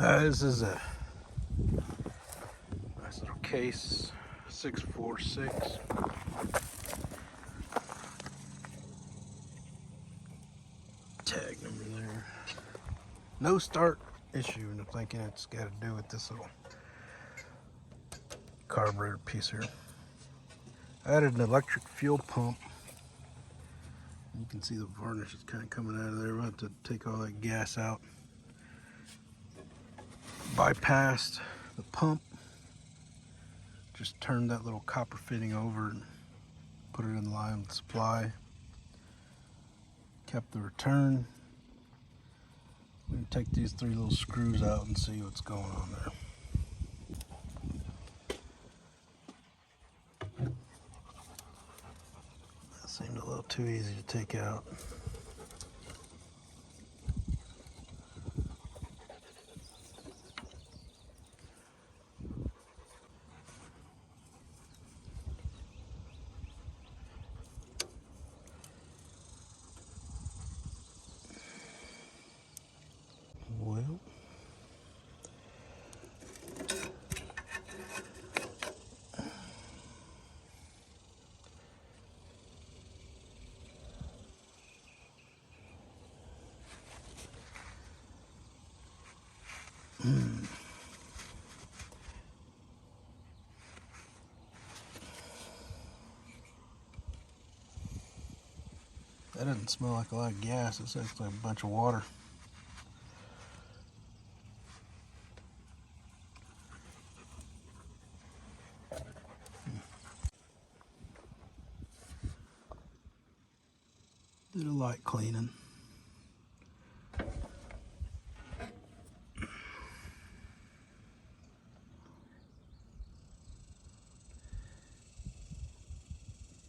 This is a nice little case, 646. Tag number there. No start issue, and I'm thinking it's got to do with this little carburetor piece here. I added an electric fuel pump. You can see the varnish is kind of coming out of there. We'll have to take all that gas out. Bypassed the pump. Just turned that little copper fitting over and put it in line with supply. Kept the return. We're going to take these 3 little screws out and see what's going on there. That seemed a little too easy to take out. Well, that doesn't smell like a lot of gas. It's actually a bunch of water. Did a light cleaning.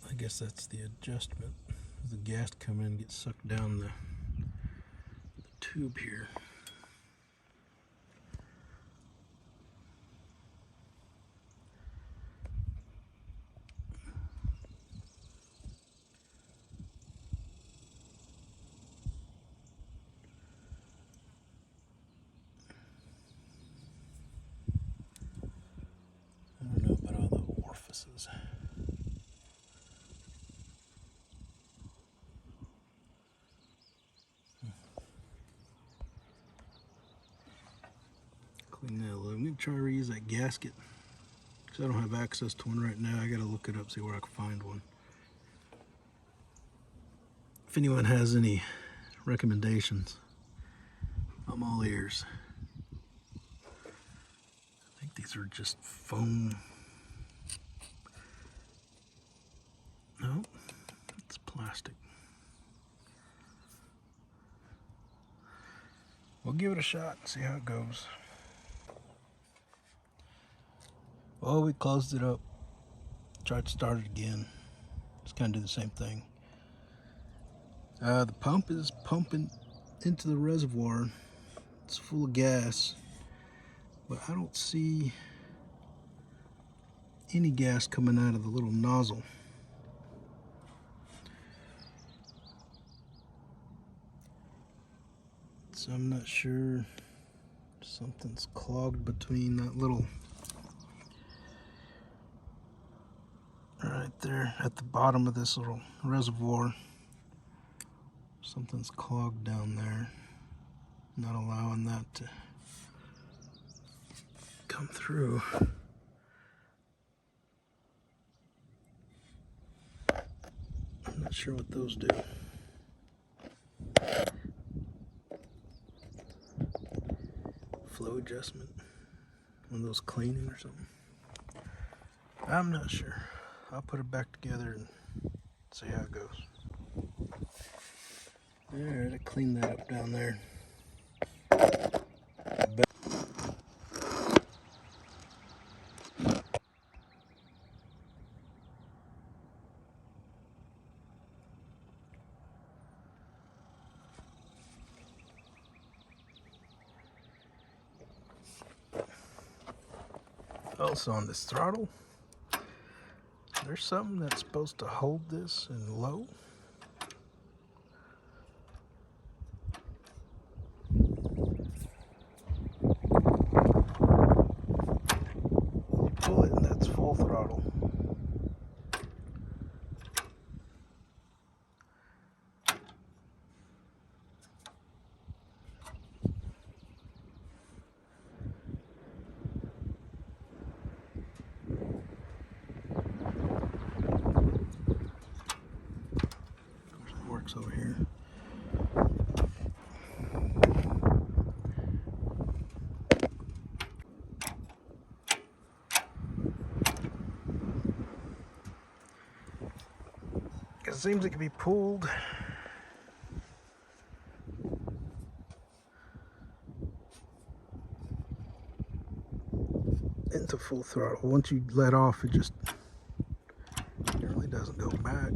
I guess that's the adjustment. The gas come in and get sucked down the tube here. I don't know about all the orifices. Clean that a little. I'm going to try to reuse that gasket because I don't have access to one right now. I got to look it up, see where I can find one. If anyone has any recommendations, I'm all ears. I think these are just foam. No, it's plastic. We'll give it a shot and see how it goes. Well, we closed it up, tried to start it again. Just kind of do the same thing. The pump is pumping into the reservoir. It's full of gas, but I don't see any gas coming out of the little nozzle. So I'm not sure, something's clogged between that little, right there at the bottom of this little reservoir. Something's clogged down there, not allowing that to come through. I'm not sure what those do. Flow adjustment, one of those cleaning or something. I'm not sure. I'll put it back together and see how it goes. Alright, I cleaned that up down there. Also on this throttle, there's something that's supposed to hold this in low. It seems it can be pulled. Into full throttle. Once you let off, it really doesn't go back.